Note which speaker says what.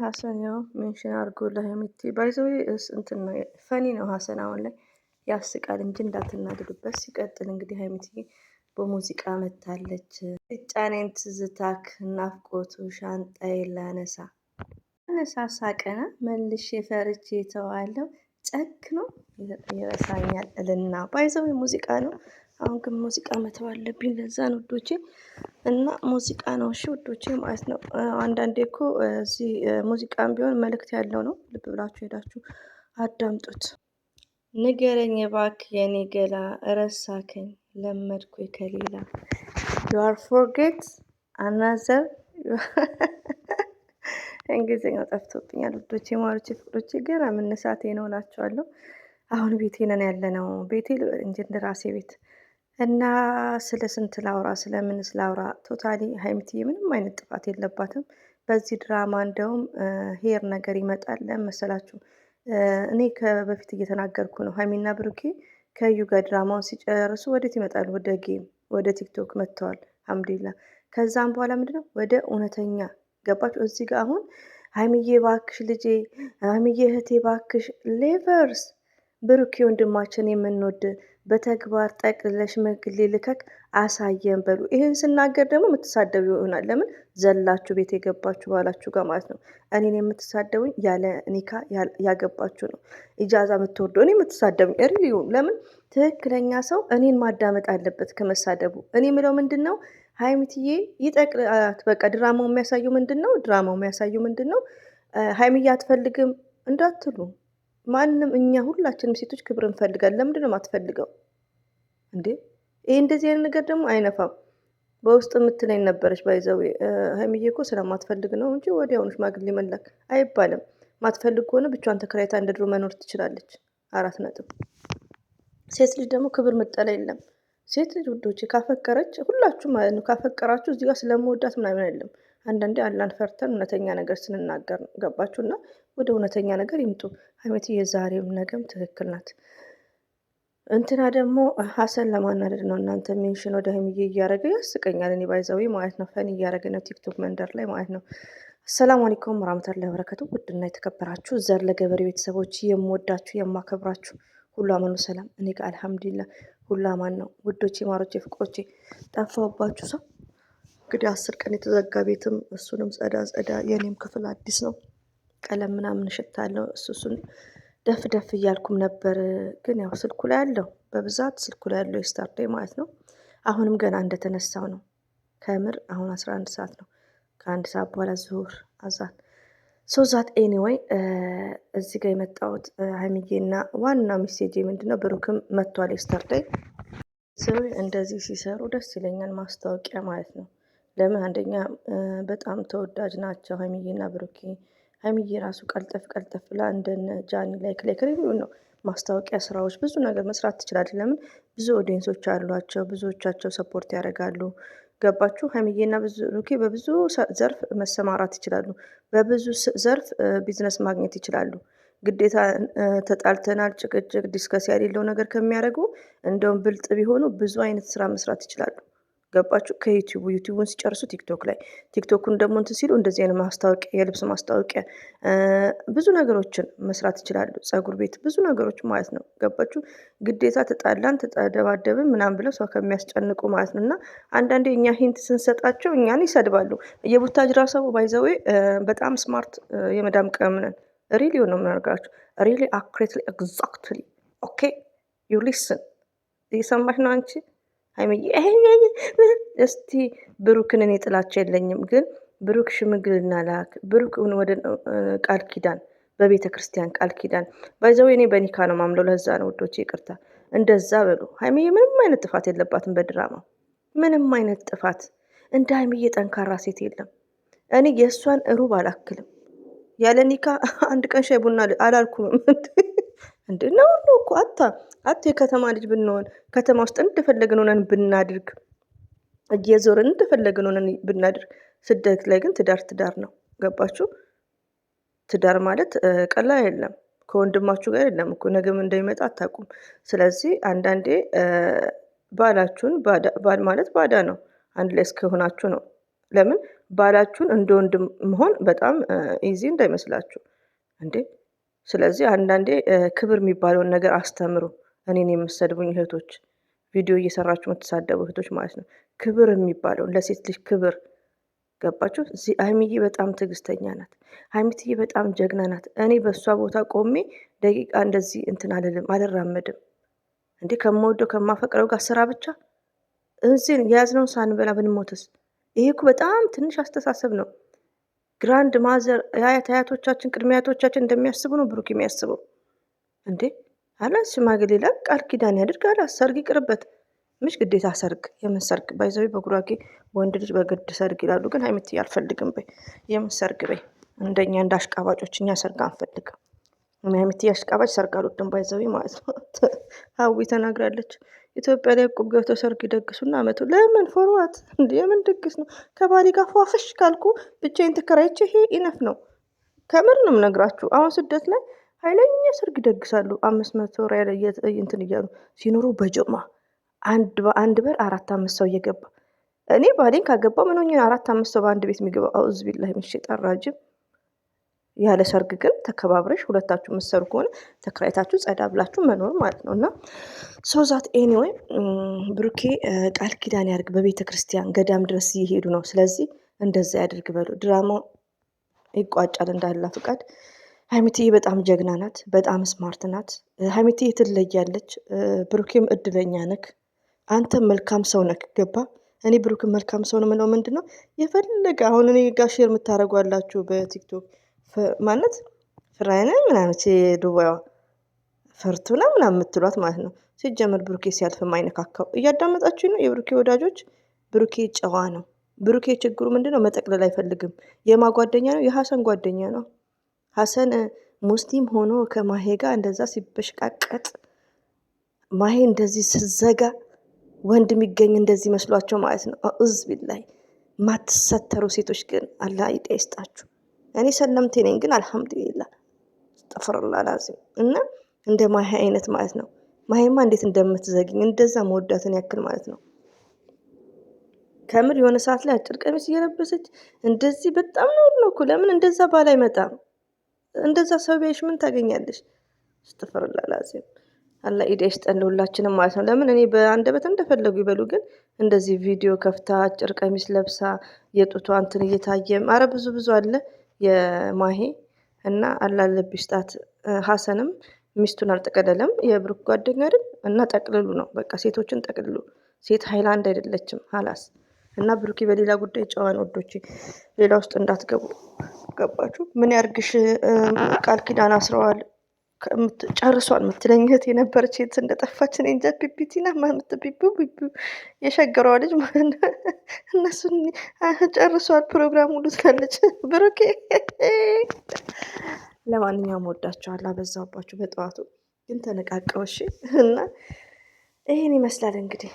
Speaker 1: ሀሰን ያው ሜንሽን አድርጎልህ የሚቲ ባይዘው እንትን ነው ፈኒ ነው። ሀሰን አሁን ላይ ያስቃል እንጂ እንዳትናደዱበት። ሲቀጥል እንግዲህ ሀይሚቲ በሙዚቃ መታለች። ጫኔን ትዝታክ ናፍቆቱ ሻንጣዬ ላነሳ ሳቀና መልሼ ፈርቼ ተዋለው ጨክ ነው ይረሳኛል እልና ባይዘው ሙዚቃ ነው። አሁን ግን ሙዚቃ መተው አለብኝ። ለዛ ነው ውዶቼ እና ሙዚቃ ነው እሺ ውዶቼ ማለት ነው። አንዳንዴ እኮ እዚህ ሙዚቃም ቢሆን መልእክት ያለው ነው። ልብ ብላችሁ ሄዳችሁ አዳምጡት። ንገረኝ እባክህ የኔ ገላ ረሳከኝ ለመድኩኝ ከሌላ you are forget another እንግሊዝኛው ጠፍቶብኛል ውዶቼ ማሮቼ ፍቅሮቼ ገና መነሳቴ ነው እላችኋለሁ። አሁን ቤቴ ነን ያለነው ቤቴ እንጂ እንደራሴ ቤት እና ስለ ስንት ላውራ ስለምንስ ላውራ። ቶታሊ ሀይሚትዬ ምንም አይነት ጥፋት የለባትም በዚህ ድራማ። እንደውም ሄር ነገር ይመጣል ለመሰላችሁ። እኔ ከበፊት እየተናገርኩ ነው። ሀይሚና ብሩኬ ከዩ ጋር ድራማውን ሲጨርሱ ወዴት ይመጣሉ? ወደ ጌም ወደ ቲክቶክ መጥተዋል። አልሐምዱሊላህ። ከዛም በኋላ ምንድነው ወደ እውነተኛ ገባችሁ? እዚህ ጋር አሁን ሀይሚዬ ባክሽ ልጄ፣ ሀይሚዬ እህቴ ባክሽ ሌቨርስ ብሩኬ ወንድማችን የምንወድ በተግባር ጠቅልለሽ መግሌ ልከክ አሳየን በሉ። ይህን ስናገር ደግሞ የምትሳደቡ ይሆናል። ለምን ዘላችሁ ቤት የገባችሁ ባላችሁ ጋር ማለት ነው። እኔን የምትሳደቡኝ ያለ ኒካ ያገባችሁ ነው። ኢጃዛ የምትወርዱ እኔ የምትሳደቡኝ ሪሊ። ለምን ትክክለኛ ሰው እኔን ማዳመጥ አለበት ከመሳደቡ። እኔ የምለው ምንድን ነው ሀይሚትዬ ይጠቅላት። በቃ ድራማው የሚያሳየው ምንድን ነው? ድራማው የሚያሳየው ምንድን ነው? ሀይሚዬ አትፈልግም እንዳትሉ ማንም እኛ ሁላችንም ሴቶች ክብር እንፈልጋለን። ለምንድን ነው የማትፈልገው እንዴ? ይሄ እንደዚህ አይነት ነገር ደግሞ አይነፋም። በውስጥ የምትለኝ ነበረች ባይዘው ሀይሚዬ እኮ ስለማትፈልግ ነው እንጂ ወዲያውኑ ሽማግሌ መላክ አይባልም። ማትፈልግ ከሆነ ብቻዋን ተከራይታ እንደ ድሮ መኖር ትችላለች። 4 ነጥብ። ሴት ልጅ ደግሞ ክብር መጠላ የለም። ሴት ልጅ ውዶቼ ካፈቀረች ሁላችሁም ማለት ነው ካፈቀራችሁ እዚህ ጋር ስለመወዳት ምናምን አይደለም። አንዳንዴ አላህን ፈርተን እውነተኛ ነገር ስንናገር ነው። ገባችሁና ወደ እውነተኛ ነገር ይምጡ። ሀይሚትዬ የዛሬም ነገም ትክክል ናት። እንትና ደግሞ ሀሰን ለማናደድ ነው እናንተ ሜንሽን ወደ ሀይሚዬ እያደረገ ያስቀኛል። እኔ ባይዘዊ ማለት ነው ፈን እያደረገ ነው ቲክቶክ መንደር ላይ ማለት ነው። አሰላሙ አለይኩም ወራህመቱላሂ ወበረካቱ። ውድና የተከበራችሁ ዘር ለገበሬ ቤተሰቦች የምወዳችሁ የማከብራችሁ ሁሉ አማኑ ሰላም። እኔ ጋር አልሐምዱሊላህ ሁሉ አማን ነው። ውዶቼ ማሮቼ ፍቅሮቼ ጠፋባችሁ ሰው እንግዲህ 10 ቀን የተዘጋ ቤትም እሱንም ጸዳ የኔም ክፍል አዲስ ነው። ቀለም ምናምን እሸታለሁ። እሱን ደፍ ደፍ እያልኩም ነበር። ግን ያው ስልኩ ላይ ያለው በብዛት ስልኩ ላይ ያለው የስታርዴይ ማለት ነው። አሁንም ገና እንደተነሳው ነው። ከምር አሁን 11 ሰዓት ነው። ከአንድ ሰዓት በኋላ ዙሁር አዛን ሶዛት ኤኒዌይ እዚህ ጋር የመጣሁት ሀይሚዬና ዋና ሜሴጅ ምንድነው ብሩክም መጥቷል። የስታርዴይ እንደዚህ ሲሰሩ ደስ ይለኛል። ማስታወቂያ ማለት ነው። ለምን አንደኛ በጣም ተወዳጅ ናቸው ሀይሚዬና ብሩኬ። ሀይሚዬ ራሱ ቀልጠፍ ብላ እንደነ ጃኒ ላይክ ሪቪው ነው። ማስታወቂያ ስራዎች ብዙ ነገር መስራት ትችላለች። ለምን ብዙ ኦዲየንሶች አሏቸው። ብዙዎቻቸው ሰፖርት ያደርጋሉ። ገባችሁ? ሀይሚዬና ብሩኬ በብዙ ዘርፍ መሰማራት ይችላሉ። በብዙ ዘርፍ ቢዝነስ ማግኘት ይችላሉ። ግዴታ ተጣልተናል ጭቅጭቅ ዲስከስ ያሌለው ነገር ከሚያደርጉ እንደውም ብልጥ ቢሆኑ ብዙ አይነት ስራ መስራት ይችላሉ። ገባችሁ? ዩቲዩቡን ሲጨርሱ ቲክቶክ ላይ ቲክቶኩን ደግሞ እንትን ሲሉ እንደዚህ አይነት ማስታወቂያ የልብስ ማስታወቂያ ብዙ ነገሮችን መስራት ይችላሉ። ፀጉር ቤት ብዙ ነገሮች ማለት ነው። ገባችሁ? ግዴታ ተጣላን ተደባደብን ምናምን ብለው ሰው ከሚያስጨንቁ ማለት ነው። እና አንዳንዴ እኛ ሂንት ስንሰጣቸው እኛን ይሰድባሉ። የቡታጅራ ሰው ባይዘዌ በጣም ስማርት የመዳም ቅመም ነን። ሪሊ ነው የምናደርጋችሁ። ሪሊ አኩሬትሊ ኤግዛክትሊ ኦኬ ዩ ሊስን እየሰማሽ ነው አንቺ ሀይሚዬ። እስቲ ብሩክን እኔ ጥላቻ የለኝም፣ ግን ብሩክ ሽምግልና ላክ። ብሩክ ወደ ቃል ኪዳን በቤተ ክርስቲያን ቃል ኪዳን ባይዘው እኔ በኒካ ነው ማምለው። ለዛ ነው ውዶቼ ይቅርታ እንደዛ በሉ። ሀይሚዬ ምንም አይነት ጥፋት የለባትም በድራማው ምንም አይነት ጥፋት። እንደ ሀይሚዬ ጠንካራ ሴት የለም። እኔ የእሷን ሩብ አላክልም። ያለ ኒካ አንድ ቀን ሻይ ቡና አላልኩም እንዴ ነው እኮ አታ የከተማ ልጅ ብንሆን ከተማ ውስጥ እንደፈለግን ሆነን ብናድርግ እየዞርን እንደፈለግን ሆነን ብናድርግ፣ ስደት ላይ ግን ትዳር ነው። ገባችሁ? ትዳር ማለት ቀላል አይደለም። ከወንድማችሁ ጋር አይደለም እኮ ነገም እንደሚመጣ አታውቁም። ስለዚህ አንዳንዴ ባላችሁን ባል ማለት ባዳ ነው። አንድ ላይ እስከሆናችሁ ነው። ለምን ባላችሁን እንደ ወንድም መሆን በጣም ኢዚ እንዳይመስላችሁ እንዴ። ስለዚህ አንዳንዴ ክብር የሚባለውን ነገር አስተምሩ። እኔን የምትሰድቡኝ እህቶች፣ ቪዲዮ እየሰራችሁ የምትሳደቡ እህቶች ማለት ነው። ክብር የሚባለውን ለሴት ልጅ ክብር ገባችሁ? ሀይሚዬ በጣም ትዕግስተኛ ናት። ሀይሚትዬ በጣም ጀግና ናት። እኔ በእሷ ቦታ ቆሜ ደቂቃ እንደዚህ እንትን አልራመድም እንዴ። ከምወደው ከማፈቅረው ጋር ስራ ብቻ እዚህ የያዝነውን ሳንበላ ብንሞትስ? ይሄ እኮ በጣም ትንሽ አስተሳሰብ ነው። ግራንድ ማዘር አያቶቻችን ቅድመ አያቶቻችን እንደሚያስቡ ነው ብሩክ የሚያስበው እንዴ። አላስ ሽማግሌ ላይ ቃል ኪዳን ያድርግ። አላስ ሰርግ ይቅርበት። ምሽ ግዴታ ሰርግ። የምን ሰርግ? ባይዘዊ በጉራጌ ወንድ ልጅ በግድ ሰርግ ይላሉ። ግን ሀይሚትዬ አልፈልግም በይ። የምን ሰርግ በይ። እንደኛ እንደ አሽቃባጮች እኛ ሰርግ አንፈልግም። ሀይሚትዬ አሽቃባጭ ሰርግ አልወድም ባይዘዊ ማለት ነው። ሀዊ ተናግራለች። ኢትዮጵያ ላይ እቁብ ገብተው ሰርግ ይደግሱና አመቱ ለምን ፎርዋት እንዴ? የምን ድግስ ነው? ከባሌ ጋር ፏፍሽ ካልኩ ብቻዬን ተከራይቼ ይሄ ኢነፍ ነው። ከምር ነው የምነግራችሁ። አሁን ስደት ላይ ኃይለኛ ሰርግ ይደግሳሉ። 500 ሪያል እንትን እያሉ ሲኖሩ በጀማ አንድ በር 4-5 ሰው እየገባ እኔ ባሌን ካገባው ምን ሆኜ 4-5 ሰው በአንድ ቤት የሚገባው? አውዝ ቢላሂ ምን ሸይጣን ራጅም። ያለ ሰርግ ግን ተከባብረሽ ሁለታችሁ የምትሰሩ ከሆነ ተከራይታችሁ ጸዳ ብላችሁ መኖር ማለት ነው። እና ሶዛት ኤኒዌይ ብሩኬ ቃል ኪዳን ያድርግ። በቤተ ክርስቲያን ገዳም ድረስ እየሄዱ ነው። ስለዚህ እንደዛ ያድርግ በሉ። ድራማው ይቋጫል እንዳላ ፍቃድ። ሀይሚትዬ በጣም ጀግና ናት። በጣም ስማርት ናት። ሀይሚትዬ ትለያለች። ብሩኬም እድለኛ ነክ። አንተ መልካም ሰው ነክ። ገባ? እኔ ብሩክን መልካም ሰው ነው የምለው ምንድን ነው የፈለገ አሁን እኔ ጋር ሼር የምታደርጉ አላችሁ በቲክቶክ ማለት ፍራይነ ምናምን ዱባይዋ ፈርቱና ምናምን የምትሏት ማለት ነው። ሲጀመር ብሩኬ ሲያልፍ የማይነካካው እያዳመጣችሁ ነው። የብሩኬ ወዳጆች፣ ብሩኬ ጨዋ ነው። ብሩኬ ችግሩ ምንድን ነው? መጠቅለል አይፈልግም። የማ ጓደኛ ነው? የሀሰን ጓደኛ ነው። ሀሰን ሙስሊም ሆኖ ከማሄ ጋር እንደዛ ሲበሽቃቀጥ ማሄ እንደዚህ ስዘጋ ወንድ የሚገኝ እንደዚህ መስሏቸው ማለት ነው። አኡዝ ቢላይ ማትሰተሩ ሴቶች ግን አላህ ይጤ ይስጣችሁ። እኔ ሰለምቴ ነኝ ግን አልሐምዱሊላህ ጠፈረላ ላዚም እና እንደ ማሄ አይነት ማለት ነው። ማሄማ እንዴት እንደምትዘግኝ እንደዛ መወዳትን ያክል ማለት ነው። ከምር የሆነ ሰዓት ላይ አጭር ቀሚስ እየለበሰች እንደዚህ በጣም ነው እኮ። ለምን እንደዛ ባል አይመጣም? እንደዛ ሰው ቢያይሽ ምን ታገኛለሽ? ጠፈረላ ላዚም አላህ ኢዴ ይስጠን ሁላችንም ማለት ነው። ለምን እኔ በአንደበት እንደፈለጉ ይበሉ፣ ግን እንደዚህ ቪዲዮ ከፍታ አጭር ቀሚስ ለብሳ የጡቷ እንትን እየታየም አረ ብዙ አለ የማሄ እና አላህ ልብ ይስጣት። ሀሰንም ሚስቱን አልጠቀለለም። የብሩክ ጓደኛ አይደል? እና ጠቅልሉ ነው በቃ። ሴቶችን ጠቅልሉ። ሴት ሃይላንድ አይደለችም ሀላስ። እና ብሩኬ በሌላ ጉዳይ ጨዋን ወዶች ሌላ ውስጥ እንዳትገቡ ገባችሁ? ምን ያርግሽ? ቃል ኪዳን አስረዋል። ጨርሷል ምትለኝ እህት የነበረች የት እንደጠፋች እኔ እንጃ። ፒፒቲና ማለት ፒፒ የሸገረዋ ልጅ ማለት ነው። እነሱን ጨርሷል ፕሮግራም ሁሉ ትላለች ብሩኬ። ለማንኛውም ወዳችኋል። አበዛባችሁ በጠዋቱ ግን ተነቃቀው። እሺ እና ይሄን ይመስላል እንግዲህ